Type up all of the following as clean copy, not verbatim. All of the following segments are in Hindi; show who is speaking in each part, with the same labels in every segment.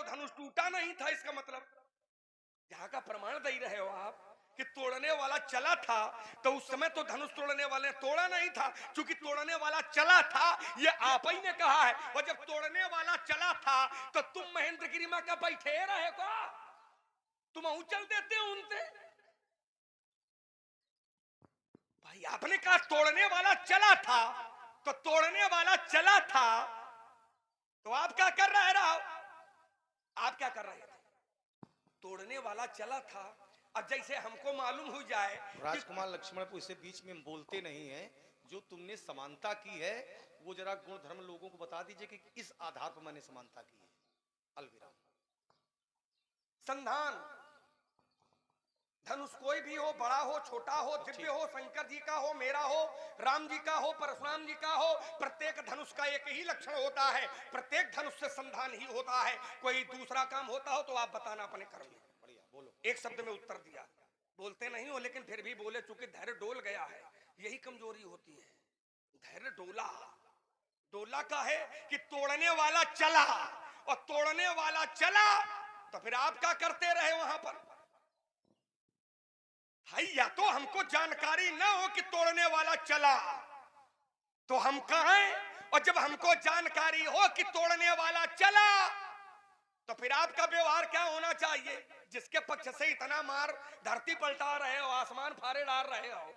Speaker 1: धनुष टूटा नहीं था, इसका मतलब जहां का प्रमाण दे रहे हो आप कि तोड़ने वाला चला था, तो उस समय तो धनुष तोड़ने वाले तोड़ा नहीं था, क्योंकि तोड़ने वाला चला था ये आप ही ने कहा है। और जब तोड़ने वाला चला था तो तुम महेंद्र गिरिमा का बैठे रहे को, तुम उछल देते हो उनसे। भाई आपने कहा तोड़ने वाला चला था, तो तोड़ने वाला चला था, तो आप क्या कर रहे हो? आप क्या कर रहे थे? तोड़ने वाला चला था। अब जैसे हमको मालूम हो जाए
Speaker 2: राजकुमार लक्ष्मणपुर, इसे बीच में बोलते नहीं है। जो तुमने समानता की है वो जरा गुण धर्म लोगों को बता दीजिए कि इस आधार पर मैंने समानता की है। अलविदा।
Speaker 1: संधान धनुष कोई भी हो, बड़ा हो, छोटा हो, दिव्य हो, शंकर जी का हो, मेरा हो, राम जी का हो, परशुराम जी का हो, प्रत्येक धनुष का एक ही लक्षण होता है, प्रत्येक धनुष से संधान ही होता है। कोई दूसरा काम होता हो तो आप बताना अपने कर्म में।
Speaker 2: बढ़िया बोलो।
Speaker 1: एक शब्द में उत्तर दिया। बोलते नहीं हो लेकिन फिर भी बोले, चूंकि धैर्य डोल गया है, यही कमजोरी होती है। धैर्य डोला, डोला का है कि तोड़ने वाला चला, और तोड़ने वाला चला तो फिर आप क्या करते रहे वहां पर? भाई या तो हमको जानकारी ना हो कि तोड़ने वाला चला तो हम कहें, और जब हमको जानकारी हो कि तोड़ने वाला चला तो फिर आपका व्यवहार क्या होना चाहिए? जिसके पक्ष से इतना मार धरती पलटा रहे हो, आसमान फाड़े डाल रहे हो,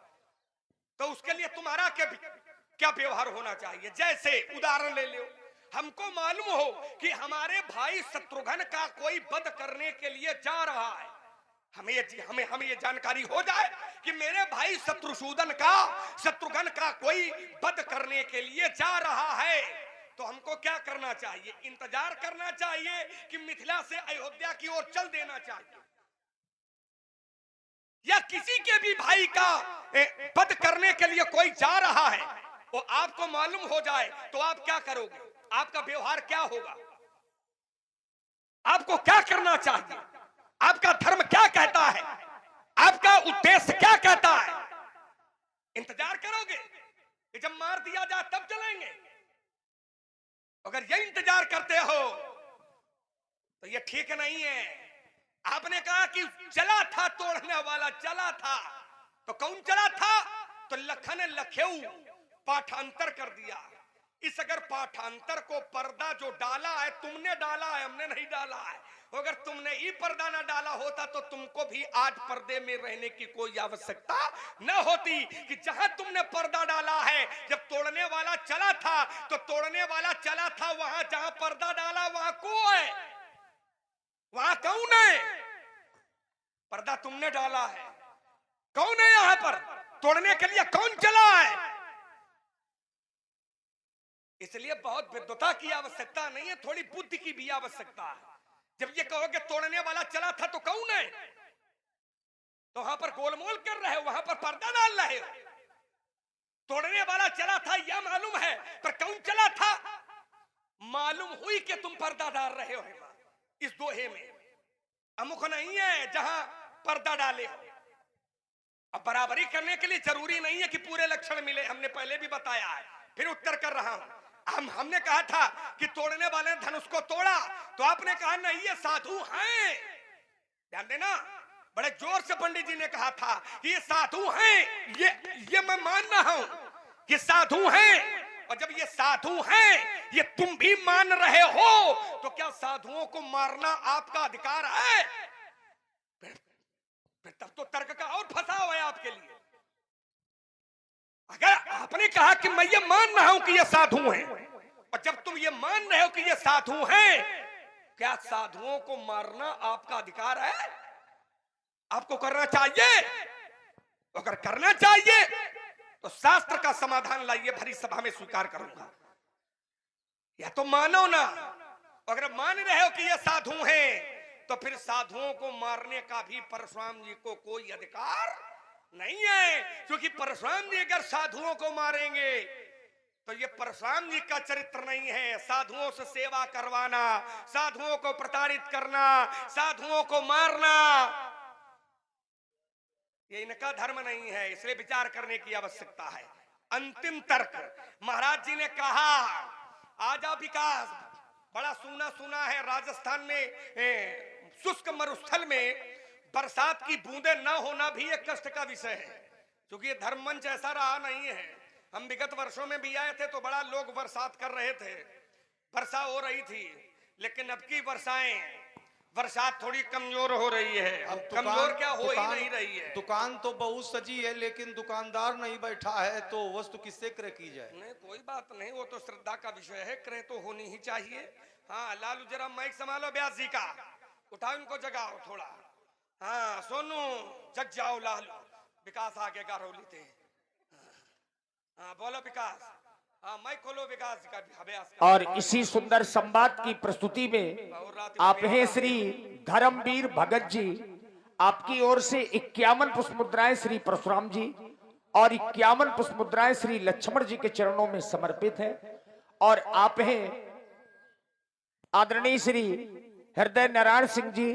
Speaker 1: तो उसके लिए तुम्हारा क्या व्यवहार होना चाहिए? जैसे उदाहरण ले लो, हमको मालूम हो कि हमारे भाई शत्रुघ्न का कोई वध करने के लिए जा रहा है, हमें ये जानकारी हो जाए कि मेरे भाई शत्रुघ्न का कोई वध करने के लिए जा रहा है, तो हमको क्या करना चाहिए? इंतजार करना चाहिए कि मिथिला से अयोध्या की ओर चल देना चाहिए? या किसी के भी भाई का वध करने के लिए कोई जा रहा है और आपको मालूम हो जाए तो आप क्या करोगे? आपका व्यवहार क्या होगा? आपको क्या करना चाहिए? आपका धर्म क्या कहता है? आपका उद्देश्य क्या कहता है? इंतजार करोगे कि जब मार दिया जाए तब चलेंगे? अगर ये इंतजार करते हो तो ये ठीक नहीं है। आपने कहा कि चला था, तोड़ने वाला चला था, तो कौन चला था? तो लखन लखेऊ पाठांतर कर दिया। इस अगर पाठांतर को पर्दा जो डाला है तुमने डाला है, हमने नहीं डाला है। अगर तुमने ही पर्दा ना डाला होता तो तुमको भी आज पर्दे में रहने की कोई आवश्यकता न होती। कि जहां तुमने पर्दा डाला है, जब तोड़ने वाला चला था तो तोड़ने वाला चला था, वहां जहां पर्दा डाला वहां कौन है? वहां कौन है? पर्दा तुमने डाला है। कौन है यहां पर? तोड़ने के लिए कौन चला है? इसलिए बहुत विद्वता की आवश्यकता नहीं है, थोड़ी बुद्धि की भी आवश्यकता है। जब ये कहोगे तोड़ने वाला चला था तो कौन है, तो वहां पर गोलमोल कर रहे हो, वहां पर पर्दा डाल रहे हो। तोड़ने वाला चला था यह मालूम है, पर कौन चला था मालूम हुई कि तुम पर्दा डाल रहे हो। इस दोहे में अमुख नहीं है जहां पर्दा डाले हो। अब बराबरी करने के लिए जरूरी नहीं है कि पूरे लक्षण मिले, हमने पहले भी बताया है, फिर उत्तर कर रहा हूं। हमने कहा था कि तोड़ने वाले ने धनुष को तोड़ा, तो आपने कहा नहीं ये साधु हैं। ध्यान देना, बड़े जोर से पंडित जी ने कहा था कि ये साधु हैं, ये मैं मान रहा हूं कि साधु हैं। और जब ये साधु हैं, ये तुम भी मान रहे हो, तो क्या साधुओं को मारना आपका अधिकार है? फिर तब तो तर्क का और फंसाव है आपके लिए। अगर आपने कहा कि मैं ये मान रहा हूं कि ये साधु हैं, और जब तुम ये मान रहे हो कि ये साधु हैं, क्या साधुओं को मारना आपका अधिकार है? आपको करना चाहिए? अगर करना चाहिए तो शास्त्र का समाधान लाइए, भरी सभा में स्वीकार करूंगा। या तो मानो ना, अगर मान रहे हो कि ये साधु हैं तो फिर साधुओं को मारने का भी परशुराम जी को कोई अधिकार नहीं है। क्योंकि परशुराम जी अगर साधुओं को मारेंगे तो ये परशुराम जी का चरित्र नहीं है। साधुओं से सेवा करवाना, साधुओं को प्रताड़ित करना, साधुओं को मारना, ये इनका धर्म नहीं है। इसलिए विचार करने की आवश्यकता है। अंतिम तर्क महाराज जी ने कहा, आजा विकास, बड़ा सूना सूना है राजस्थान में शुष्क मरुस्थल में बरसात की बूंदे न होना भी एक कष्ट का विषय है, क्योंकि ये धर्म मंच ऐसा रहा नहीं है। हम विगत वर्षों में भी आए थे तो बड़ा लोग बरसात कर रहे थे, वर्षा हो रही थी, लेकिन अब की बरसात थोड़ी कमजोर हो रही है। अब कमजोर क्या हो ही नहीं रही है।
Speaker 2: दुकान तो बहुत सजी है लेकिन दुकानदार नहीं बैठा है, तो वस्तु किससे क्रय की जाए?
Speaker 1: नहीं कोई बात नहीं, वो तो श्रद्धा का विषय है, क्रय तो होनी ही चाहिए। हाँ लालू जरा माइक संभालो, ब्यास जी का उठाओ, इनको जगाओ थोड़ा। हाँ सोनू जग जाओ लालू, विकास आगे का रोली थे। हाँ बोलो विकास, हाँ माइक खोलो विकास जी का अभ्यास।
Speaker 3: और इसी सुंदर संवाद की प्रस्तुति में आप हैं श्री धर्मवीर भगत जी, आपकी ओर से 51 पुष्प मुद्राएं श्री परशुराम जी और 51 पुष्प मुद्राएं श्री लक्ष्मण जी के चरणों में समर्पित है। और आप हैं आदरणीय श्री हृदय नारायण सिंह जी,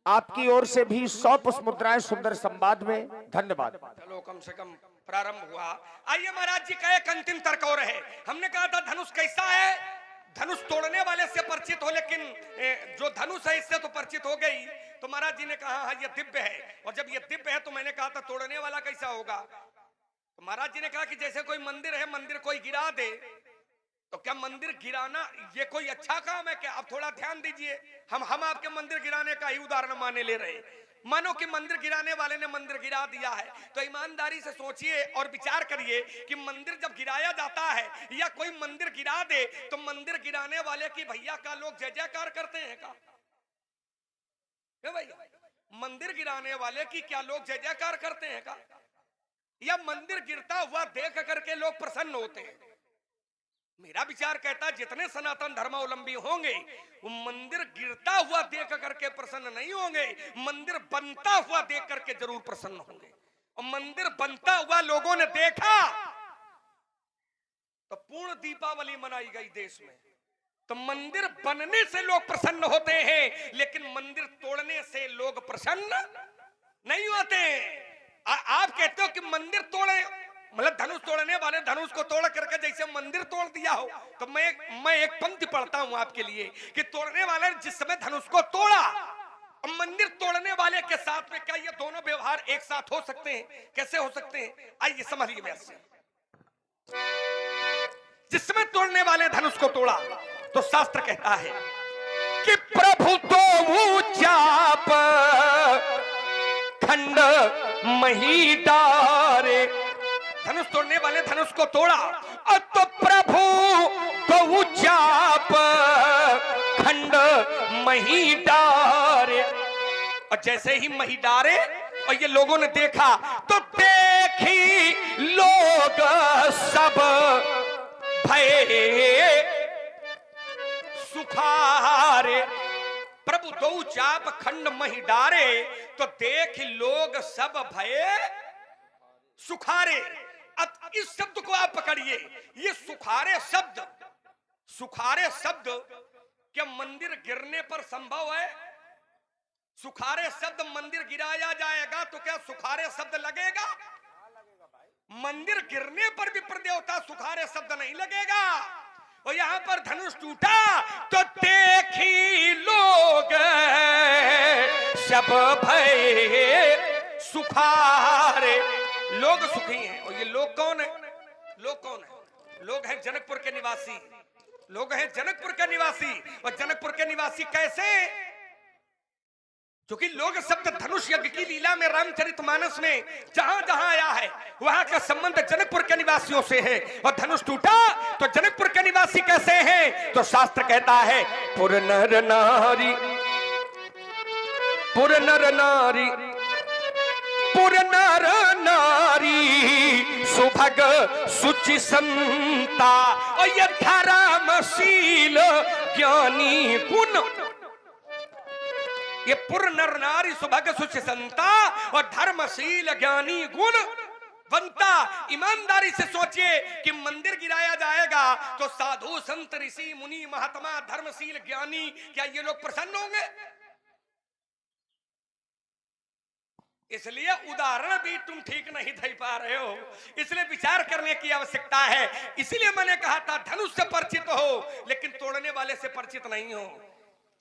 Speaker 3: आपकी ओर से भी 100 पुष्प मुद्राएं सुंदर संवाद में। धन्यवाद।
Speaker 1: चलो कम से कम प्रारंभ हुआ। आइए महाराज जी का एक अंतिम तर्क और है। हमने कहा था धनुष कैसा है, धनुष तोड़ने वाले से परिचित हो, लेकिन जो धनुष है इससे तो परिचित हो गई। तो महाराज जी ने कहा हाँ ये दिव्य है, और जब ये दिव्य है तो मैंने कहा था तोड़ने वाला कैसा होगा। तो महाराज जी ने कहा कि जैसे कोई मंदिर है, मंदिर कोई गिरा दे तो क्या मंदिर गिराना ये कोई अच्छा काम है क्या? आप थोड़ा ध्यान दीजिए, हम आपके मंदिर गिराने का ही उदाहरण माने ले रहे। मानो कि मंदिर गिराने वाले ने मंदिर गिरा दिया है, तो ईमानदारी से सोचिए और विचार करिए कि मंदिर जब गिराया जाता है या कोई मंदिर गिरा दे तो मंदिर गिराने वाले की भैया का लोग जय जयकार करते हैं का? भैया मंदिर गिराने वाले की क्या लोग जय जयकार करते हैं का? या मंदिर गिरता हुआ देख करके लोग प्रसन्न होते हैं? मेरा विचार कहता है जितने सनातन धर्मावलंबी होंगे वो मंदिर गिरता हुआ देख करके प्रसन्न नहीं होंगे, मंदिर बनता हुआ देख करके जरूर प्रसन्न होंगे। और मंदिर बनता हुआ लोगों ने देखा तो पूर्ण दीपावली मनाई गई देश में। तो मंदिर बनने से लोग प्रसन्न होते हैं, लेकिन मंदिर तोड़ने से लोग प्रसन्न नहीं होते। आप कहते हो कि मंदिर तोड़े, मतलब धनुष तोड़ने वाले धनुष को तोड़ करके जैसे मंदिर तोड़ दिया हो। तो मैं एक पंक्ति पढ़ता हूं आपके लिए कि तोड़ने वाले ने जिस समय धनुष को तोड़ा और मंदिर तोड़ने वाले के साथ में क्या ये दोनों व्यवहार एक साथ हो सकते हैं? कैसे हो सकते हैं? आइए समझिए वैसे। जिस समय तोड़ने वाले धनुष को तोड़ा तो शास्त्र कहता है कि प्रभु तो चाप खंड मही डारे। धनुष तोड़ने वाले धनुष को तोड़ा और तो प्रभु तो चाप खंड मही डारे। और जैसे ही मही डारे और ये लोगों ने देखा तो देखी लोग सब भये सुखारे। प्रभु दो चाप खंड मही डारे तो देख लोग सब भये सुखारे। अब इस शब्द को आप पकड़िए, ये सुखारे शब्द क्या मंदिर गिरने पर संभव है? सुखारे शब्द मंदिर गिराया जाएगा तो क्या सुखारे शब्द लगेगा? मंदिर गिरने पर भी प्रदेवता सुखारे शब्द नहीं लगेगा। और यहां पर धनुष टूटा तो देखी लोग सब भय सुखारे। लोग सुखी हैं। और ये लोग कौन है? लोग हैं जनकपुर के निवासी। लोग हैं जनकपुर के निवासी। और जनकपुर के निवासी कैसे? क्योंकि लोग शब्द धनुष यज्ञ की लीला में रामचरितमानस में जहां जहां आया है वहां का संबंध जनकपुर के निवासियों से है। और धनुष टूटा तो जनकपुर के निवासी कैसे हैं? तो शास्त्र कहता है पुर नर नारी पुर नर नारी सुभग सुचि संता। और ये धर्मशील ज्ञानी गुण, ये पुर नर नारी सुभग सुचि संता और धर्मशील ज्ञानी गुण बनता। ईमानदारी से सोचिए कि मंदिर गिराया जाएगा तो साधु संत ऋषि मुनि महात्मा धर्मशील ज्ञानी क्या ये लोग प्रसन्न होंगे? इसलिए उदाहरण भी तुम ठीक नहीं दे पा रहे हो, इसलिए विचार करने की आवश्यकता है। इसलिए मैंने कहा था धनुष से परिचित हो लेकिन तोड़ने वाले से परिचित नहीं हो।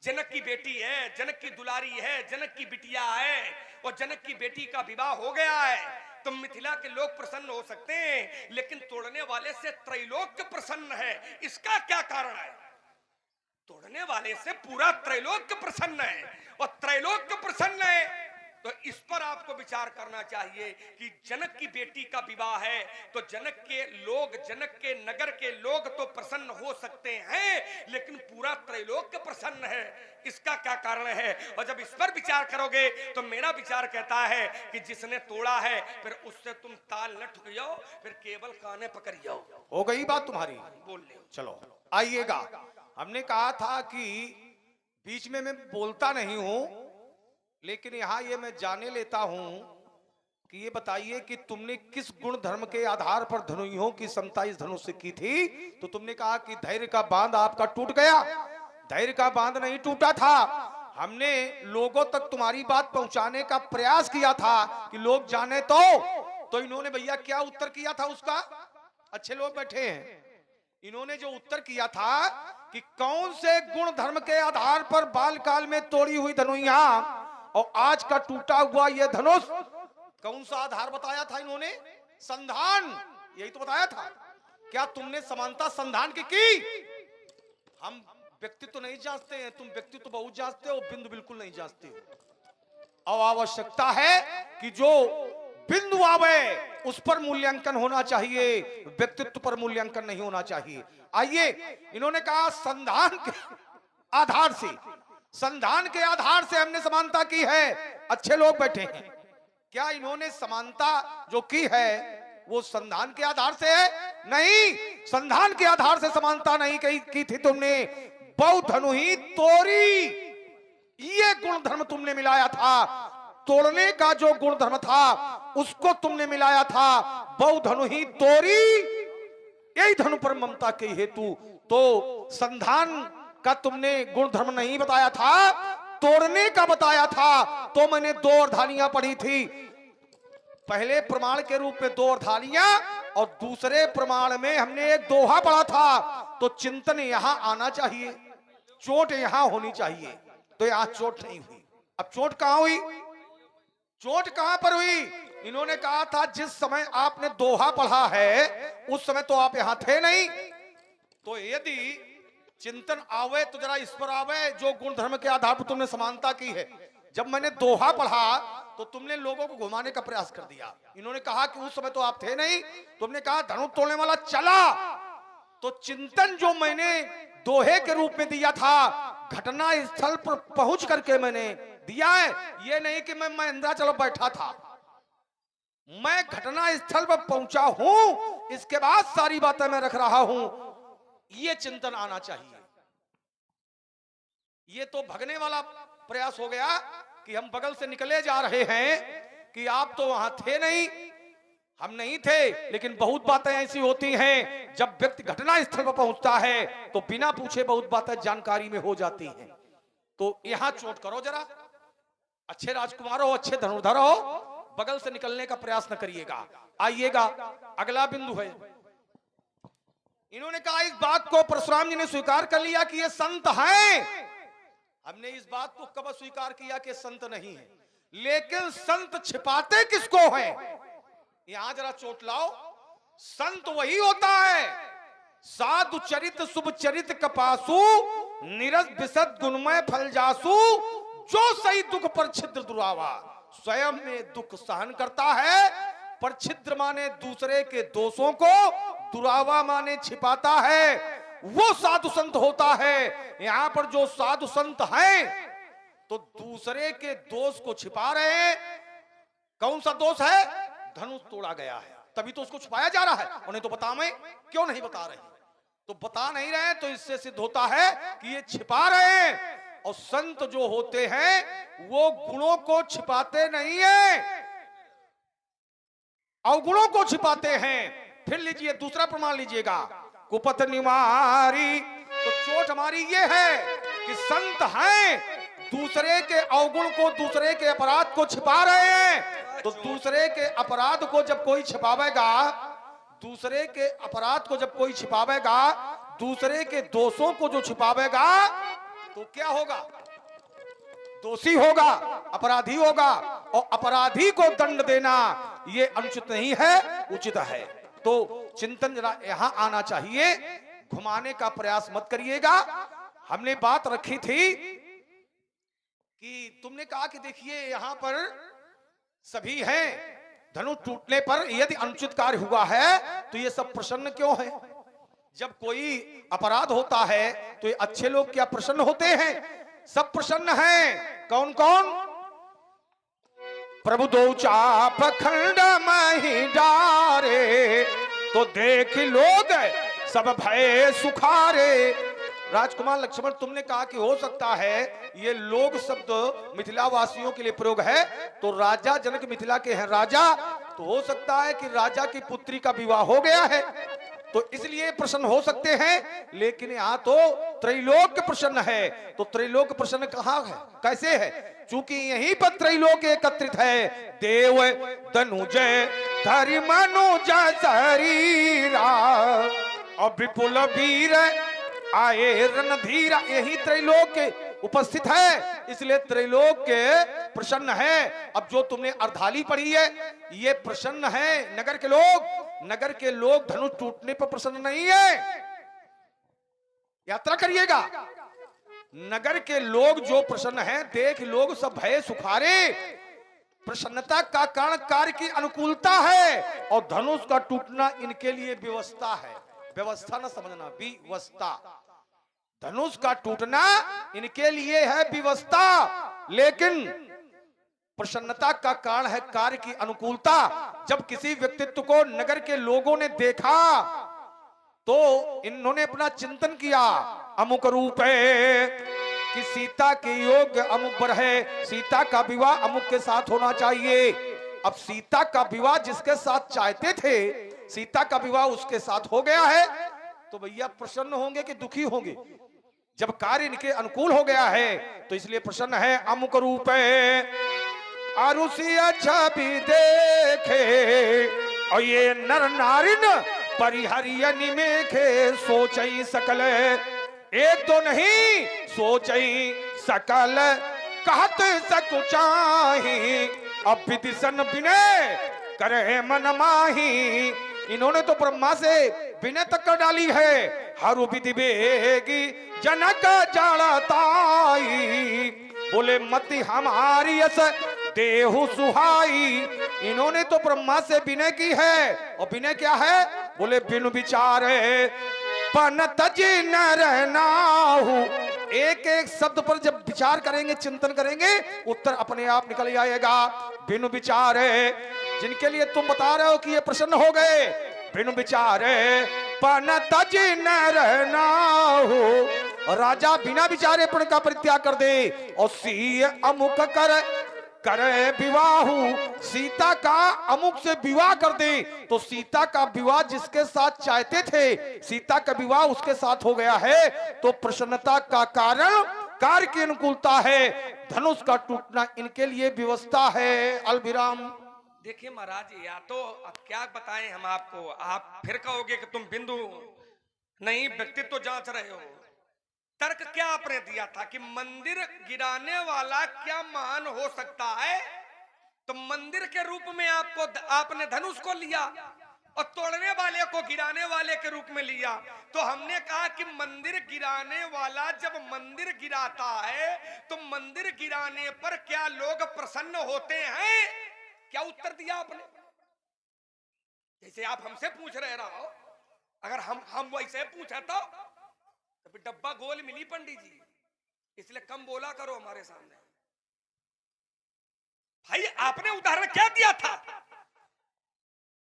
Speaker 1: जनक की बेटी है, जनक की दुलारी है, जनक की बिटिया है और जनक की बेटी का विवाह हो गया है। तो मिथिला के लोग प्रसन्न हो सकते हैं लेकिन तोड़ने वाले से त्रैलोक्य प्रसन्न है। इसका क्या कारण है? तोड़ने वाले से पूरा त्रैलोक्य प्रसन्न है और त्रैलोक्य प्रसन्न है तो इस पर आपको विचार करना चाहिए कि जनक की बेटी का विवाह है तो जनक के लोग, जनक के नगर के लोग तो प्रसन्न हो सकते हैं लेकिन पूरा त्रैलोक्य प्रसन्न है। इसका क्या कारण है? और जब इस पर विचार करोगे तो मेरा विचार कहता है कि जिसने तोड़ा है फिर उससे तुम ताल न ठुक जाओ, फिर केवल काने पकड़ जाओ।
Speaker 2: हो गई बात तुम्हारी?
Speaker 1: बोल ले।
Speaker 2: चलो आइएगा। हमने कहा था कि बीच में मैं बोलता नहीं हूं लेकिन यहां ये मैं जाने लेता हूं कि ये बताइए कि तुमने किस गुण धर्म के आधार पर धनुइयों की समता इस धनुष से की थी? तो तुमने कहा कि धैर्य का बांध आपका टूट गया। धैर्य का बांध नहीं टूटा था, हमने लोगों तक तुम्हारी बात पहुंचाने का प्रयास किया था कि लोग जाने। तो इन्होंने भैया क्या उत्तर किया था उसका? अच्छे लोग बैठे हैं। इन्होंने जो उत्तर किया था कि कौन से गुण धर्म के आधार पर बाल काल में तोड़ी हुई धनुइया और आज का टूटा हुआ यह धनुष, कौन सा आधार बताया था इन्होंने? संधान, यही तो बताया था। क्या तुमने समानता संधान की? हम व्यक्तित्व नहीं जांचते हैं, तुम व्यक्तित्व बहुत जांचते हो, बिंदु बिल्कुल नहीं जांचते हो। अब आवश्यकता है कि जो बिंदु आवे उस पर मूल्यांकन होना चाहिए, व्यक्तित्व पर मूल्यांकन नहीं होना चाहिए। आइए, इन्होंने कहा संधान के आधार से, संधान के आधार से हमने समानता की है। अच्छे लोग बैठे हैं। क्या इन्होंने समानता जो की है वो संधान के आधार से है? नहीं, संधान के आधार से समानता नहीं की थी तुमने। बहु धनुही तोरी, ये गुण धर्म तुमने मिलाया था। तोड़ने का जो गुण धर्म था उसको तुमने मिलाया था। बहु धनुही तोरी, यही धनु पर ममता के हेतु। तो संधान का तुमने गुण धर्म नहीं बताया था, तोड़ने का बताया था। तो मैंने 2 अर्धानियां पढ़ी थी, पहले प्रमाण के रूप में 2 अर्धानियां और दूसरे प्रमाण में हमने एक दोहा पढ़ा था। तो चिंतन यहां आना चाहिए, चोट यहां होनी चाहिए। तो यहां चोट नहीं हुई। अब चोट कहां हुई? चोट कहां पर हुई? इन्होंने कहा था जिस समय आपने दोहा पढ़ा है उस समय तो आप यहां थे नहीं। तो यदि चिंतन आवे तो जरा इस पर आवे जो गुण धर्म के आधार पर तुमने समानता की है। जब मैंने दोहा पढ़ा तो तुमने लोगों को घुमाने का प्रयास कर दिया। इन्होंने कहा कि उस समय तो आप थे नहीं, तुमने कहा धनुष तोड़ने वाला चला। तो चिंतन जो मैंने दोहे के रूप में दिया था, घटना स्थल पर पहुंच करके मैंने दिया है। ये नहीं कि मैं इंद्राचल बैठा था, मैं घटना स्थल पर पहुंचा हूं, इसके बाद सारी बातें मैं रख रहा हूं। ये चिंतन आना चाहिए। ये तो भगने वाला प्रयास हो गया कि हम बगल से निकले जा रहे हैं कि आप तो वहां थे नहीं, हम नहीं थे। लेकिन बहुत बातें ऐसी होती हैं जब व्यक्ति घटना स्थल पर पहुंचता है तो बिना पूछे बहुत बातें जानकारी में हो जाती हैं। तो यहां चोट करो जरा, अच्छे राजकुमार हो, अच्छे धनुर्धर हो, बगल से निकलने का प्रयास न करिएगा। आइएगा, अगला बिंदु है। इन्होंने कहा इस बात को परशुराम जी ने स्वीकार कर लिया कि ये संत हैं। हमने इस बात को कब स्वीकार किया कि संत नहीं है, लेकिन संत छिपाते किसको हैं? यहां जरा चोट लाओ। संत वही होता है साधु चरित शुभ चरित कपासु, निरस विशद गुणमय फल जासु, जो सही दुख पर छिद्र दुरावा। स्वयं में दुख सहन करता है, पर छिद्र माने दूसरे के दोषों को, दुरावा माने छिपाता है, वो साधु संत होता है। यहां पर जो साधु संत हैं तो दूसरे के दोष को छिपा रहे हैं। कौन सा दोष है? धनुष तोड़ा गया है, तभी तो उसको छुपाया जा रहा है। उन्हें तो बताएं, क्यों नहीं बता रहे? तो बता नहीं रहे तो इससे सिद्ध होता है कि ये छिपा रहे हैं। और संत जो होते हैं वो गुणों को छिपाते नहीं है, अवगुणों को छिपाते हैं। फिर लीजिए दूसरा प्रमाण लीजिएगा, कुपथ निवारी। तो चोट हमारी ये है कि संत हैं दूसरे के अवगुण को, दूसरे के अपराध को छिपा रहे हैं। तो दूसरे के अपराध को जब कोई छिपावेगा, दूसरे के अपराध को जब कोई छिपावेगा, दूसरे के दोषों को जो छिपावेगा, तो क्या होगा? दोषी होगा, अपराधी होगा। और अपराधी को दंड देना ये अनुचित नहीं है, उचित है। तो चिंतन जरा यहां आना चाहिए, घुमाने का प्रयास मत करिएगा। हमने बात रखी थी कि तुमने कहा कि देखिए यहां पर सभी हैं, धनुष टूटने पर यदि अनुचित कार्य हुआ है तो ये सब प्रसन्न क्यों है? जब कोई अपराध होता है तो ये अच्छे लोग क्या प्रसन्न होते हैं? सब प्रसन्न हैं। कौन कौन? प्रभु दो चाप खंड मही डारे, तो देख लोग सब भय सुखारे। राजकुमार लक्ष्मण, तुमने कहा कि हो सकता है ये लोग शब्द मिथिला वासियों के लिए प्रयोग है, तो राजा जनक मिथिला के हैं राजा, तो हो सकता है कि राजा की पुत्री का विवाह हो गया है, तो इसलिए प्रसन्न हो सकते हैं। लेकिन यहाँ तो त्रैलोक्य प्रसन्न है। तो त्रैलोक्य प्रसन्न कहाँ है, कैसे है? चूंकि यहीं पर त्रैलोक्य एकत्रित है। देव धनुज धरि मनुज शरीरा, और विपुल वीर आए रणधीरा, यही त्रैलोक्य उपस्थित है, इसलिए त्रैलोक्य प्रसन्न है। अब जो तुमने अर्धाली पढ़ी है, ये प्रसन्न है नगर के लोग। नगर के लोग धनुष टूटने पर प्रसन्न नहीं है। यात्रा करिएगा, नगर के लोग जो प्रसन्न हैं, देख लोग सब भय सुखारे। प्रसन्नता का कारण कार्य की अनुकूलता है, और धनुष का टूटना इनके लिए व्यवस्था है। व्यवस्था न समझना, व्यवस्था। धनुष का टूटना इनके लिए है व्यवस्था, लेकिन प्रसन्नता का कारण है कार्य की अनुकूलता। जब किसी व्यक्तित्व को नगर के लोगों ने देखा तो इन्होंने अपना चिंतन किया, अमुक रूप है कि सीता के योग्य अमुक वर है, सीता का विवाह अमुक के साथ होना चाहिए। अब सीता का विवाह जिसके साथ चाहते थे, सीता का विवाह उसके साथ हो गया है, तो भैया प्रसन्न होंगे कि दुखी होंगे? जब कार्य इनके अनुकूल हो गया है तो इसलिए प्रसन्न है। अमुक रूप है आरुषि अच्छा भी देखे, और ये नर नारिन परिहरिय निमेखे, सोचई सकल एक तो नहीं सोचई सकल, कहत सकुचाही, अब विदिशन विनय करे मन माही। इन्होंने तो ब्रह्मा से विनय तक कर डाली है। हरु विधि बेगी जनक जाड़ताई, बोले मति हमारी यस देहु सुहाई। इन्होंने तो ब्रह्मा से विनय की है, और विनय क्या है? बोले बिनु विचारे पन तजी न रहनाहु। एक एक शब्द पर जब विचार करेंगे, चिंतन करेंगे, उत्तर अपने आप निकल जाएगा। बिनु विचारे, जिनके लिए तुम बता रहे हो कि ये प्रसन्न हो गए, बिनु विचारे पन तजी न रहनाहु। राजा बिना विचारे पण का परित्याग कर दे, और सी अमुक करे विवाहु, सीता का अमुक से विवाह कर दे। तो सीता का विवाह जिसके साथ चाहते थे, सीता का विवाह उसके साथ हो गया है, तो प्रसन्नता का कारण कार्य की अनुकूलता है। धनुष का टूटना इनके लिए व्यवस्था है। अलविराम।
Speaker 1: देखिए महाराज, या तो अब क्या बताएं हम आपको, आप फिर कहोगे कि तुम बिंदु नहीं व्यक्तित्व जांच रहे हो। तर्क क्या आपने दिया था कि मंदिर गिराने वाला क्या महान हो सकता है? तो मंदिर के रूप में आपने धनुष को लिया और तोड़ने वाले को गिराने वाले के रूप में लिया। तो हमने कहा कि मंदिर गिराने वाला जब मंदिर गिराता है तो मंदिर गिराने पर क्या लोग प्रसन्न होते हैं? क्या उत्तर दिया आपने? जैसे आप हमसे पूछ रहे रहो, अगर हम वैसे पूछे तो डब्बा गोल मिली पंडित जी, इसलिए कम बोला करो हमारे सामने। भाई आपने उदाहरण क्या दिया था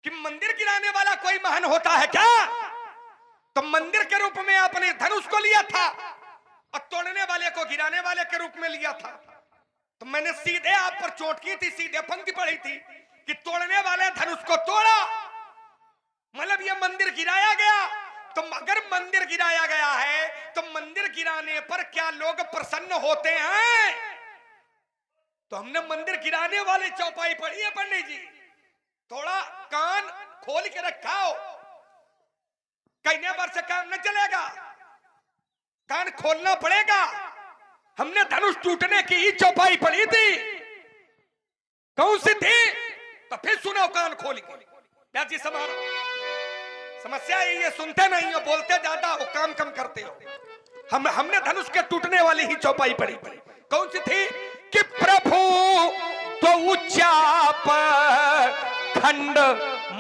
Speaker 1: कि मंदिर गिराने वाला कोई महान होता है क्या? तो मंदिर के रूप में आपने धनुष को लिया था और तोड़ने वाले को गिराने वाले के रूप में लिया था। तो मैंने सीधे आप पर चोट की थी, सीधे पंक्ति पढ़ी थी कि तोड़ने वाले धनुष को तोड़ा, मतलब यह मंदिर गिराया गया। तो अगर मंदिर गिराया गया है तो मंदिर गिराने पर क्या लोग प्रसन्न होते हैं? तो हमने मंदिर गिराने वाली चौपाई पढ़ी है पंडित जी। थोड़ा कान खोल के रखाओ, कहने भर से काम न चलेगा, कान खोलना पड़ेगा। हमने धनुष टूटने की ही चौपाई पढ़ी थी, कौन सी थी? तो फिर सुनो कान खोल के। क्या जी समारो, समस्या ये सुनते नहीं हो, बोलते ज्यादा हो, काम कम करते हो। हमने धनुष के टूटने वाली ही चौपाई पढ़ी थी, कौन सी थी? कि प्रभु तो चाप खंड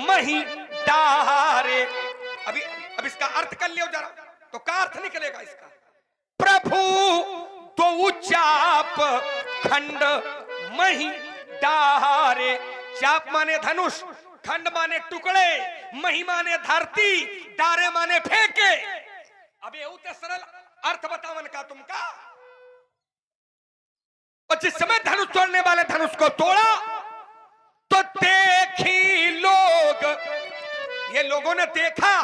Speaker 1: मही डारे। अब इसका अर्थ कर लियो जरा, तो क्या अर्थ निकलेगा इसका? प्रभु तो चाप खंड मही डारे। चाप माने धनुष, खंड माने टुकड़े, मही माने धरती, डारे माने फेंके। अब ये उतने सरल अर्थ बतावन का तुमका। और जिस समय धनुष तोड़ने वाले धनुष को तोड़ा तो देखी लोग, ये लोगों ने देखा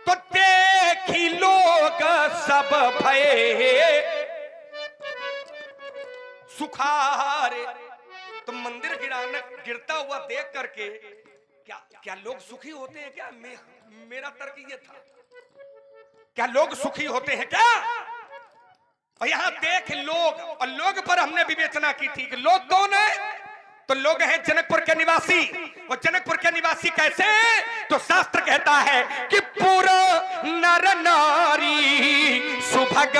Speaker 1: तो देखी लोग सब भये सुखारे। तो मंदिर गिरता हुआ देख करके क्या लोग सुखी होते हैं क्या? मेरा तर्क ये था, क्या लोग सुखी होते हैं क्या? और यहां देख लोग, और लोग पर हमने विवेचना की थी कि लोग कौन है? तो लोग हैं जनकपुर के निवासी। और जनकपुर के निवासी कैसे हैं? तो शास्त्र कहता है कि पूरा नर नारी सुभग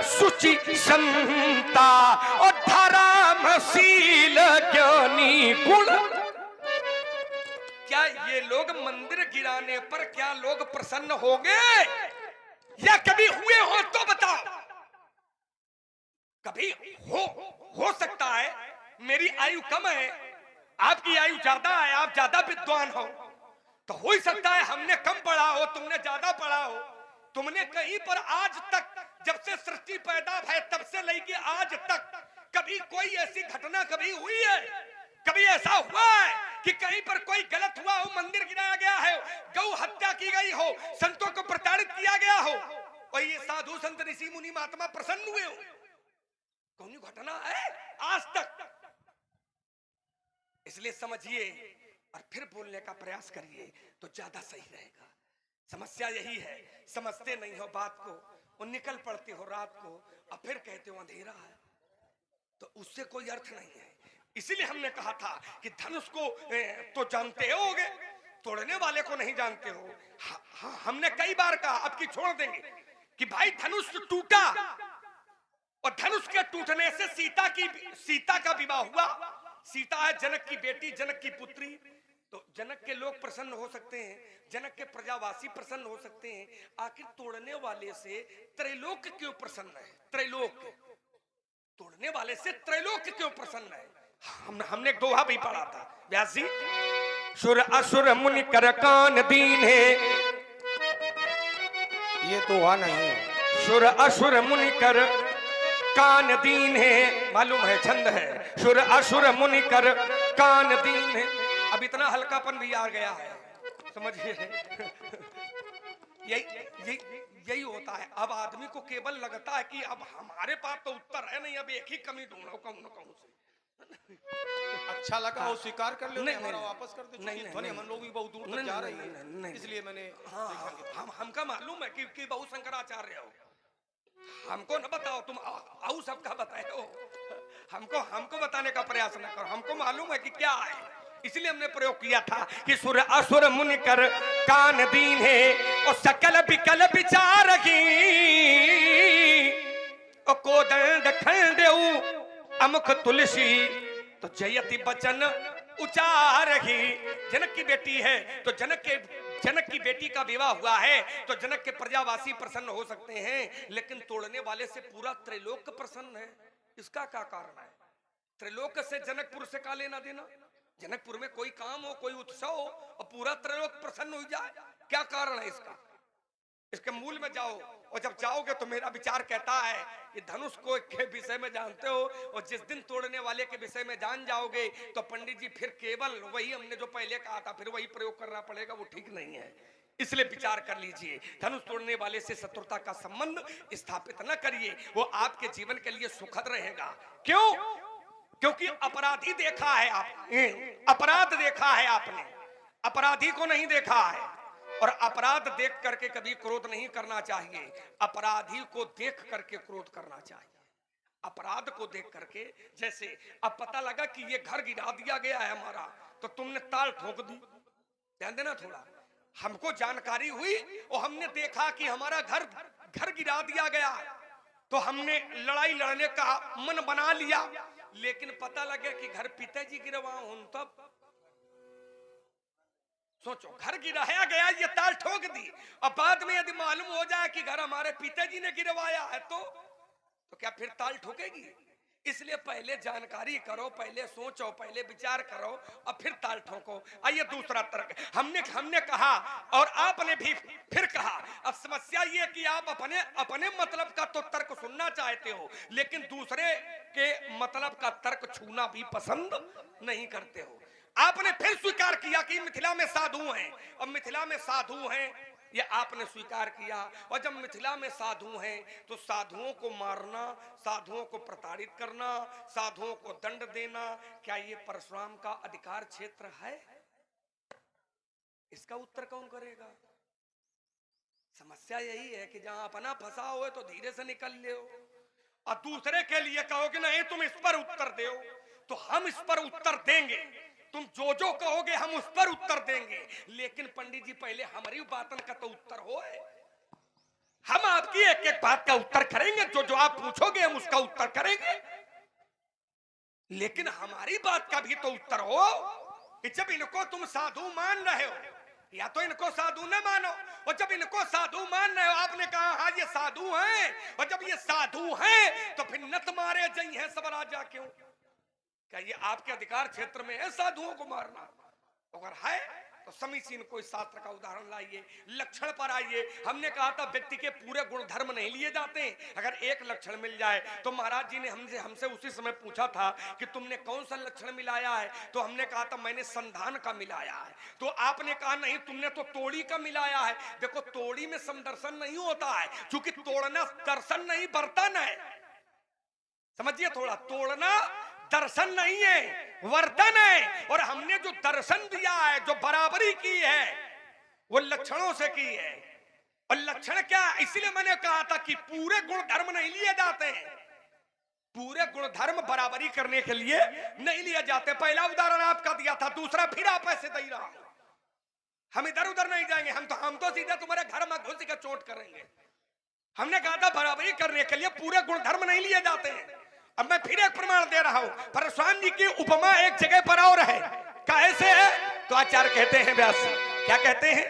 Speaker 1: सुचि संता और धर्मशील ज्ञानी गुण। क्या ये लोग मंदिर गिराने पर क्या लोग प्रसन्न होंगे, या कभी हुए हो तो बताओ? कभी हो सकता है, मेरी आयु कम है, आपकी आयु ज्यादा है, आप ज्यादा विद्वान हो, तो हो ही सकता है हमने कम पढ़ा हो, तुमने ज्यादा पढ़ा हो। तुमने कहीं पर आज तक, जब से सृष्टि पैदा है तब से लेके आज तक, कभी कोई ऐसी घटना कभी हुई है? कभी ऐसा हुआ है कि कहीं पर कोई गलत हुआ हो, मंदिर गिराया गया है, गौ हत्या की गई हो, संतों को प्रताड़ित किया गया हो, और ये साधु संत ऋषि मुनि महात्मा प्रसन्न हुए हो? कौन घटना है आज तक? इसलिए समझिए और फिर बोलने का प्रयास करिए तो ज्यादा सही रहेगा। समस्या यही है, समझते नहीं हो बात को, और निकल पड़ते हो रात को, और फिर कहते हो अंधेरा है, तो उससे कोई अर्थ नहीं है। इसीलिए हमने कहा था कि धनुष को तो जानते होगे, तोड़ने वाले को नहीं जानते हो। हमने कई बार कहा, अब की छोड़ देंगे, कि भाई धनुष टूटा, और धनुष के टूटने से सीता का विवाह हुआ। सीता है जनक की बेटी, जनक की पुत्री। तो जनक के लोग प्रसन्न हो सकते हैं, जनक के प्रजावासी प्रसन्न हो सकते हैं, आखिर तोड़ने वाले से त्रैलोक क्यों प्रसन्न है? त्रैलोक तोड़ने वाले से त्रैलोक क्यों प्रसन्न है? हमने एक दोहा भी पढ़ा था, व्यास जी। सुर असुर मुनि कर कान दीन है,
Speaker 2: ये दोहा नहीं है।
Speaker 1: सुर असुर मुनि कर कान दीन है, मालूम है छंद है। सुर असुर मुनि कर कान दीन है। अब इतना हल्कापन भी आ गया है, समझिए। यही होता है। अब आदमी को केवल लगता है कि अब हमारे पास तो उत्तर है नहीं, अब एक ही कमी ढूंढो कहूं न कहूं से।
Speaker 2: अच्छा लगा वो स्वीकार कर लो,
Speaker 1: नहीं,
Speaker 2: हमारा
Speaker 1: नहीं,
Speaker 2: वापस कर दो।
Speaker 1: नहीं,
Speaker 2: ध्वनि हम लोग भी बहुत दूर तक जा रही है, इसलिए मैंने
Speaker 1: हमका मालूम है कि बहु शंकराचार्य हो, हमको न बताओ, तुम आऊ सबका बताए हो, हमको बताने का प्रयास न करो, हमको मालूम है कि क्या है। इसलिए हमने प्रयोग किया था कि सुर असुर मुनि कर कान दीन है, और सकल विकल विचार की, और कोदंड खंडेऊ अमुख तुलसी, तो जयति बचन उचार ही। जनक की बेटी है, तो जनक की बेटी का विवाह हुआ है, तो जनक के प्रजावासी प्रसन्न हो सकते हैं, लेकिन तोड़ने वाले से पूरा त्रैलोक प्रसन्न है। इसका क्या कारण है? त्रैलोक से जनकपुर से का लेना देना? जनकपुर में कोई काम हो, कोई उत्सव हो, और पूरा त्रैलोक प्रसन्न हो जाए, क्या कारण है इसका? इसके मूल में जाओ, और जब जाओगे तो मेरा विचार कहता है कि धनुष को के विषय में जानते हो, और जिस दिन तोड़ने वाले के विषय में जान जाओगे तो पंडित जी फिर केवल वही हमने जो पहले कहा था फिर वही प्रयोग करना पड़ेगा, वो ठीक नहीं है। इसलिए विचार कर लीजिए, धनुष तोड़ने वाले से शत्रुता का संबंध स्थापित न करिए, वो आपके जीवन के लिए सुखद रहेगा। क्यों? क्योंकि अपराधी देखा है आपने, अपराध देखा है आपने, अपराधी को नहीं देखा है। और अपराध देख करके कभी क्रोध नहीं करना चाहिए, अपराधी को देख करके क्रोध करना चाहिए। अपराध को देख करके, जैसे अब पता लगा कि ये घर गिरा दिया गया है हमारा, तो तुमने ताल ठोक दी, ध्यान देना थोड़ा। हमको जानकारी हुई और हमने देखा कि हमारा घर गिरा दिया गया, तो हमने लड़ाई लड़ने का मन बना लिया, लेकिन पता लगे कि घर पिताजी गिरवाऊं, तब सोचो घर गिराया गया, ये ताल ठोक दी, और बाद में यदि मालूम हो जाए कि घर हमारे पिताजी ने गिरवाया है, तो क्या फिर ताल ठोकेगी? इसलिए पहले जानकारी करो, पहले सोचो, पहले विचार करो और फिर ताल ठोको। आइए दूसरा तर्क हमने कहा और आपने भी फिर कहा। अब समस्या ये कि आप अपने मतलब का तो तर्क सुनना चाहते हो, लेकिन दूसरे के मतलब का तर्क छूना भी पसंद नहीं करते हो। आपने फिर स्वीकार किया कि मिथिला में साधु हैं, और मिथिला में साधु हैं ये आपने स्वीकार किया। और जब मिथिला में साधु हैं तो साधुओं को मारना, साधुओं को प्रताड़ित करना, साधुओं को दंड देना, क्या ये परशुराम का अधिकार क्षेत्र है? इसका उत्तर कौन करेगा? समस्या यही है कि जहां अपना फंसा हो तो धीरे से निकल ले, और दूसरे के लिए कहो कि नहीं तुम इस पर उत्तर दो, तो हम इस पर उत्तर देंगे, तुम जो कहोगे हम उस पर उत्तर देंगे। लेकिन पंडित जी पहले हमारी बातन का तो उत्तर हो, हम आपकी एक एक बात का उत्तर करेंगे, जो आप पूछोगे हम उसका उत्तर करेंगे, लेकिन हमारी बात का भी तो उत्तर हो कि जब इनको तुम साधु मान रहे हो, या तो इनको साधु न मानो, और जब इनको साधु मान रहे हो, आपने कहा हाँ ये साधु हैं, और जब ये साधु हैं तो फिर नत मारे जई हैं सब राजा क्यों? क्या ये आपके अधिकार क्षेत्र में है साधुओं को मारना? अगर है तो समीचीन कोई शास्त्र का उदाहरण लाइए, लक्षण पर आइए। हमने कहा था व्यक्ति के पूरे गुण धर्म नहीं लिए जाते, अगर एक लक्षण मिल जाए तो महाराज जी ने हमसे उसी समय पूछा था कि तुमने कौन सा लक्षण मिलाया है, तो हमने कहा था मैंने संधान का मिलाया है, तो आपने कहा नहीं तुमने तो तोड़ी का मिलाया है। देखो तोड़ी में समदर्शन नहीं होता है, क्योंकि तोड़ना दर्शन नहीं बर्तन है, समझिए थोड़ा, तोड़ना दर्शन नहीं है वर्तन है। और हमने जो दर्शन दिया है, जो बराबरी की है, वो लक्षणों से की है। और लक्षण क्या, इसलिए मैंने कहा था कि पूरे गुण धर्म नहीं लिए जाते हैं, पूरे गुण धर्म बराबरी करने के लिए नहीं लिए जाते। पहला उदाहरण आपका दिया था, दूसरा फिर आप ऐसे दे रहा हूं। हम इधर उधर नहीं जाएंगे, हम तो सीधे तुम्हारे घर में घुस के चोट करेंगे। हमने कहा था बराबरी करने के लिए पूरे गुण धर्म नहीं लिए जाते हैं। अब मैं फिर एक प्रमाण दे रहा हूं, परशुराम जी की उपमा एक जगह पर और है, कैसे है? तो आचार्य कहते हैं, व्यास क्या कहते हैं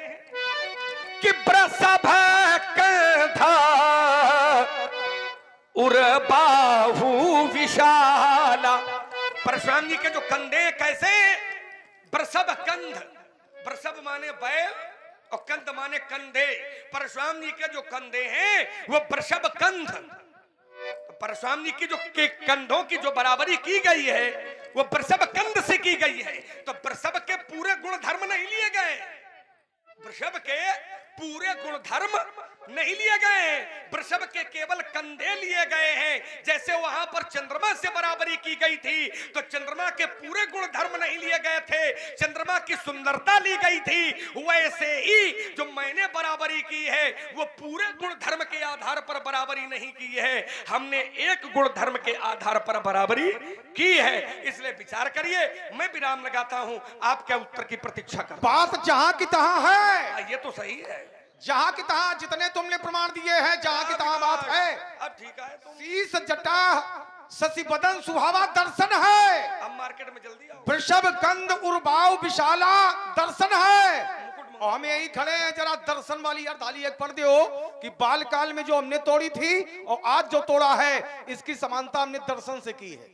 Speaker 1: कि प्रसभ कंधा उर बाहु विशाला। परशुराम जी के जो कंधे कैसे? प्रसभ कंध, प्रसभ माने बैल और कंध माने कंधे। परशुराम जी के जो कंधे हैं वो प्रसभ कंध। परशुराम जी की जो कंधों की जो बराबरी की गई है वो वृषभ कंध से की गई है। तो वृषभ के पूरे गुण धर्म नहीं लिए गए, वृषभ के पूरे गुण धर्म नहीं लिए गए, वृषभ के केवल कंधे लिए गए हैं। जैसे वहां पर चंद्रमा से बराबरी की गई थी, तो चंद्रमा के पूरे गुण धर्म नहीं लिए गए थे, चंद्रमा की सुंदरता ली गई थी। वैसे ही जो मैंने बराबरी की है वो पूरे गुण धर्म के आधार पर बराबरी नहीं की है, हमने एक गुण धर्म के आधार पर बराबरी की है। इसलिए विचार करिए, मैं विराम लगाता हूं, आपके उत्तर की प्रतीक्षा कर।
Speaker 2: बात जहां की तहां है,
Speaker 1: ये तो सही है,
Speaker 2: जहां की तहां जितने तुमने प्रमाण दिए हैं, जहां की तहां बात है।
Speaker 1: अब ठीक है,
Speaker 2: शीश जटा शशि बदन सुहावा दर्शन है,
Speaker 1: अब मार्केट में जल्दी आओ।
Speaker 2: वृषभ कंद उर्बाव विशाला दर्शन है। और हम यही खड़े हैं, जरा दर्शन वाली अर्धाली एक पढ़ दो कि बाल काल में जो हमने तोड़ी थी और आज जो तोड़ा है, इसकी समानता हमने दर्शन से की है।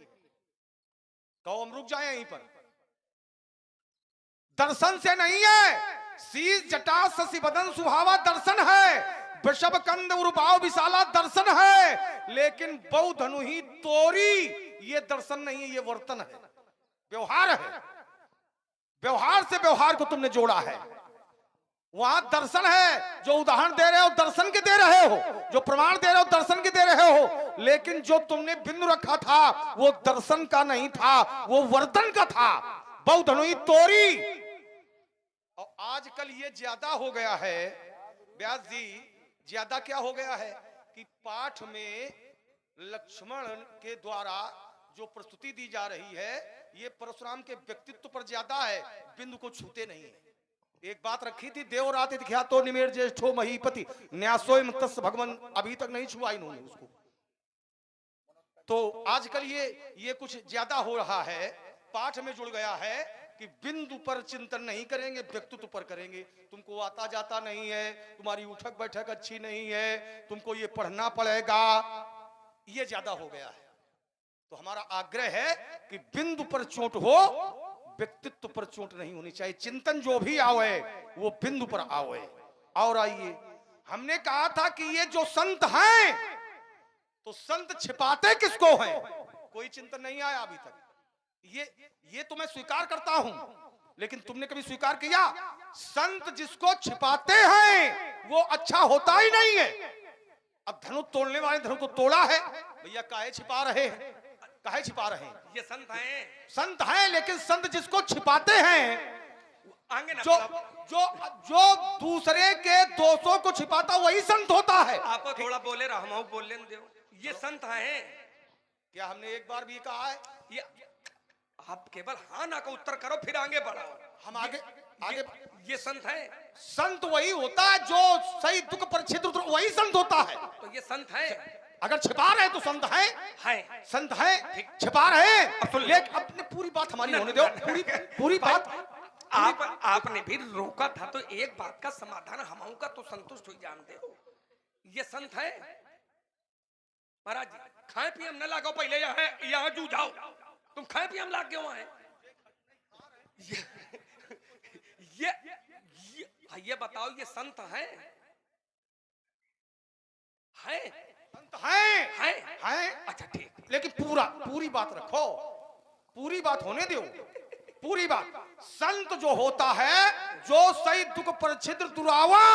Speaker 2: कहो हम रुक जाए यहीं पर, दर्शन से नहीं है। शीश जटा शशि बदन सुहावा दर्शन है, वृषभ कंद उर्बाव विशाला दर्शन है, लेकिन बहु धनु ही तोरी ये दर्शन नहीं है, ये वर्तन है, व्यवहार है। व्यवहार से व्यवहार को तुमने जोड़ा है। वहां दर्शन है, जो उदाहरण दे रहे हो दर्शन के दे रहे हो, जो प्रमाण दे रहे हो दर्शन के दे रहे हो, लेकिन जो तुमने बिंदु रखा था वो दर्शन का नहीं था, वो वर्तन का था, बहु धनुई तोरी। और आजकल ये ज्यादा हो गया है व्यास जी, ज्यादा क्या हो गया है कि पाठ में लक्ष्मण के द्वारा जो प्रस्तुति दी जा रही है ये परशुराम के व्यक्तित्व पर ज्यादा है, बिंदु को छूते नहीं है। एक बात रखी थी, देवरात ख्यातो निमेर ज्येष्ठो महीपति न्यासोय तस् भगवान, अभी तक नहीं छुआ इन्होंने उसको। तो आजकल ये कुछ ज्यादा हो रहा है, पाठ में जुड़ गया है कि बिंदु पर चिंतन नहीं करेंगे, व्यक्तित्व पर करेंगे। तुमको आता जाता नहीं है, तुम्हारी उठक बैठक अच्छी नहीं है, तुमको ये पढ़ना पड़ेगा, ये ज्यादा हो गया है। तो हमारा आग्रह है कि बिंदु पर चोट हो, व्यक्तित्व पर चोट नहीं होनी चाहिए। चिंतन जो भी आवे वो बिंदु पर आवे। और आइए, हमने कहा था कि ये जो संत हैं, तो संत छिपाते किसको हैं? कोई चिंतन नहीं आया अभी तक। ये तो मैं स्वीकार करता हूं, लेकिन तुमने कभी स्वीकार किया संत जिसको छिपाते हैं वो अच्छा होता ही नहीं है। अब धनुष तोड़ने वाले धनुष तो तोड़ा है, भैया काहे छिपा रहे हैं, काहे छिपा रहे हैं?
Speaker 1: ये संत हैं,
Speaker 2: संत हैं, लेकिन संत जिसको छिपाते हैं,
Speaker 1: आगे ना
Speaker 2: जो दूसरे के दोषों को छिपाता वही संत होता है।
Speaker 1: आपको थोड़ा बोले रहमाऊ बोल लेने दो। ये संत हैं,
Speaker 2: क्या हमने एक बार भी कहा है?
Speaker 1: ये आप केवल हाँ ना का उत्तर करो, फिर आगे बढ़ाओ।
Speaker 2: हम आगे
Speaker 1: ये संत हैं।
Speaker 2: संत वही होता है जो सही दुख पर छिद्र वही संत होता है।
Speaker 1: तो ये संत हैं,
Speaker 2: अगर छिपा रहे तो संत हैं, संत हैं, छिपा रहे। लेकिन अपनी पूरी बात हमारी होने दो, पूरी बात।
Speaker 1: आपने भी रोका था, तो एक बात का समाधान हम का तो संतुष्ट हो जानते हो। ये संत है महाराज जी, खाए पिए हम न लागो, पहले यहाँ जू जाओ, तुम खाए पिए हम लाग गए वहां। ये बताओ, ये संत है?
Speaker 2: संत हैं।
Speaker 1: अच्छा ठीक,
Speaker 2: लेकिन पूरी बात रखो, पूरी बात होने दो, पूरी बात। संत जो होता है जो सही दुख पर छिद्र दुरावा,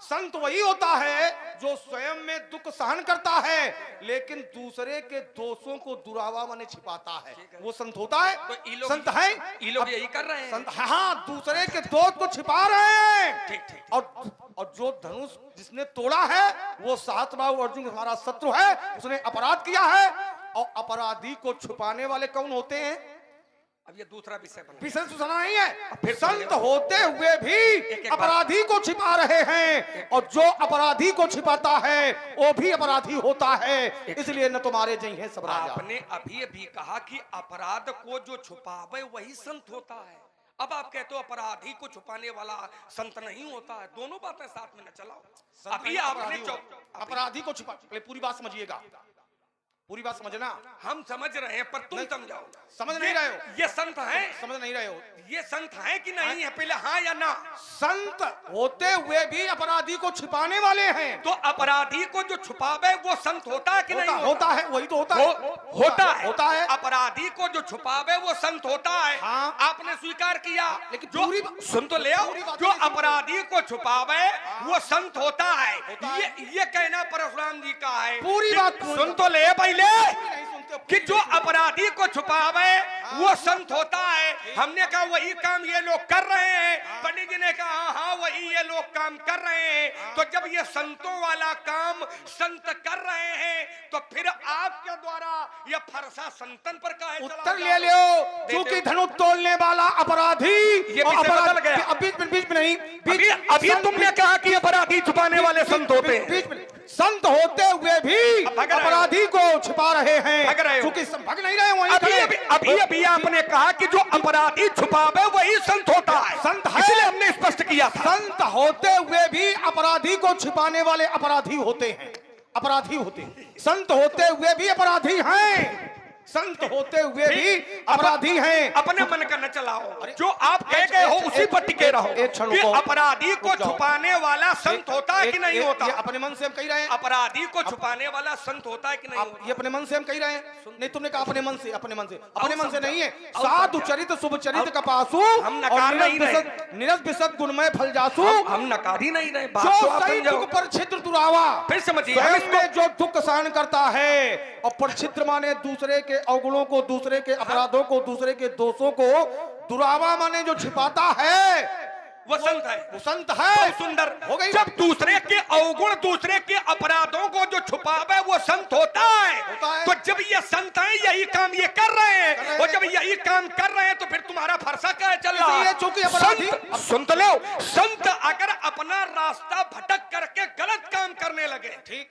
Speaker 2: संत वही होता है जो स्वयं में दुख सहन करता है लेकिन दूसरे के दोषों को दुरावा माने छिपाता है, वो संत होता है।
Speaker 1: तो
Speaker 2: संत है,
Speaker 1: ये लोग यही कर रहे हैं।
Speaker 2: संत हाँ, दूसरे के दोष को छिपा रहे हैं।
Speaker 1: ठीक।
Speaker 2: और जो धनुष जिसने तोड़ा है वो सातबाहु अर्जुन हमारा शत्रु है, उसने अपराध किया है। और अपराधी को छुपाने वाले कौन होते हैं?
Speaker 1: अब ये दूसरा विषय
Speaker 2: सुना नहीं है। फिर संत होते हुए भी अपराधी को छिपा रहे हैं, और जो अपराधी को छिपाता है वो भी अपराधी होता है। इसलिए न तुम्हारे जय है सब राजा।
Speaker 1: आपने अभी कहा कि अपराध को जो छुपावे वही संत होता है। अब आप कहते हो अपराधी को छुपाने वाला संत नहीं होता है। दोनों बातें साथ में न चलाओ। अभी आपने
Speaker 2: अपराधी को छुपा, पूरी बात समझिएगा, पूरी बात समझना।
Speaker 1: हम समझ रहे हैं पर तुम समझाओ।
Speaker 2: समझ नहीं रहे हो।
Speaker 1: ये संत है,
Speaker 2: समझ नहीं रहे हो।
Speaker 1: ये संत है कि नहीं है, पहले हाँ या ना?
Speaker 2: संत होते हुए भी अपराधी को छिपाने वाले हैं।
Speaker 1: तो अपराधी को जो छुपावे वो संत होता है कि नहीं
Speaker 2: होता है? वही तो होता है।
Speaker 1: होता है। अपराधी को जो छुपावे वो संत होता है।
Speaker 2: हाँ।
Speaker 1: आपने स्वीकार किया,
Speaker 2: लेकिन
Speaker 1: जो सुन तो ले आओ, जो अपराधी को छुपावे वो संत होता है। ये कहना परशुराम जी का है।
Speaker 2: पूरी बात
Speaker 1: सुन तो ले पहले कि जो अपराधी को छुपावे वो संत होता है। हमने कहा वही काम ये लोग कर रहे हैं। पंडित जी ने कहा हाँ वही ये लोग काम कर रहे हैं। तो जब ये संतों वाला काम संत कर रहे हैं तो फिर आपके द्वारा ये फरसा संतन पर का है?
Speaker 2: उत्तर ले लो, क्योंकि धनुष तोड़ने वाला अपराधी
Speaker 1: ये बदल गया।
Speaker 2: बीच में नहीं,
Speaker 1: अभी तुमने कहा कि अपराधी छुपाने वाले संत होते हैं।
Speaker 2: संत होते हुए भी अपराधी को छिपा रहे हैं, क्योंकि भग नहीं रहे वहीं।
Speaker 1: अभी आपने कहा कि जो अपराधी छुपावे वही संत होता है।
Speaker 2: संत है,
Speaker 1: इसलिए हमने स्पष्ट किया था।
Speaker 2: संत होते हुए भी अपराधी को छिपाने वाले अपराधी होते हैं, अपराधी होते हैं। संत होते हुए भी अपराधी हैं, संत होते हुए भी अपराधी हैं।
Speaker 1: अपने मन का न चलाओ, जो आप कह गए हो उसी पर टिके रहो।
Speaker 2: एक क्षण
Speaker 1: कि
Speaker 2: रुको।
Speaker 1: अपराधी को
Speaker 2: रुक जाओ।
Speaker 1: छुपाने वाला संत होता है कि नहीं होता?
Speaker 2: ये अपने मन से हम कह रहे हैं।
Speaker 1: अपराधी को छुपाने वाला संत होता है कि नहीं
Speaker 2: आप
Speaker 1: होता?
Speaker 2: ये अपने मन से हम कह रहे हैं। नहीं, तुमने कहा अपने मन से, अपने मन से, अपने मन से
Speaker 1: समझा।
Speaker 2: नहीं है।
Speaker 1: आओ
Speaker 2: साधु
Speaker 1: समझा।
Speaker 2: चरित शुभ चरित कपासु
Speaker 1: हम नकार नहीं रहे।
Speaker 2: निरस बिसत गुणमय फल जासु।
Speaker 1: हम नकार ही नहीं रहे, बात
Speaker 2: जो
Speaker 1: तो आप
Speaker 2: सही
Speaker 1: समझो।
Speaker 2: दुख पर छिद्र दुरावा,
Speaker 1: फिर समझिए, हम
Speaker 2: स्वयं
Speaker 1: इसको-
Speaker 2: में जो दुख सहन करता है और परछिद्र माने दूसरे के अवगुणों को, दूसरे के अपराधों को, दूसरे के दोषों को, दुरावा माने जो छिपाता है
Speaker 1: वो संत है।
Speaker 2: वो संत है।
Speaker 1: बहुत सुंदर
Speaker 2: हो गई।
Speaker 1: जब दूसरे के अवगुण, दूसरे के अपराधों को जो छुपावे वो संत होता है। तो जब ये संत है, यही काम ये कर रहे हैं, और जब यही काम कर रहे हैं तो फिर तुम्हारा फरसा क्या चल रहा है?
Speaker 2: चूंकि अपराधी
Speaker 1: सुन तो लो, संत अगर अपना रास्ता भटक करके गलत काम करने लगे, ठीक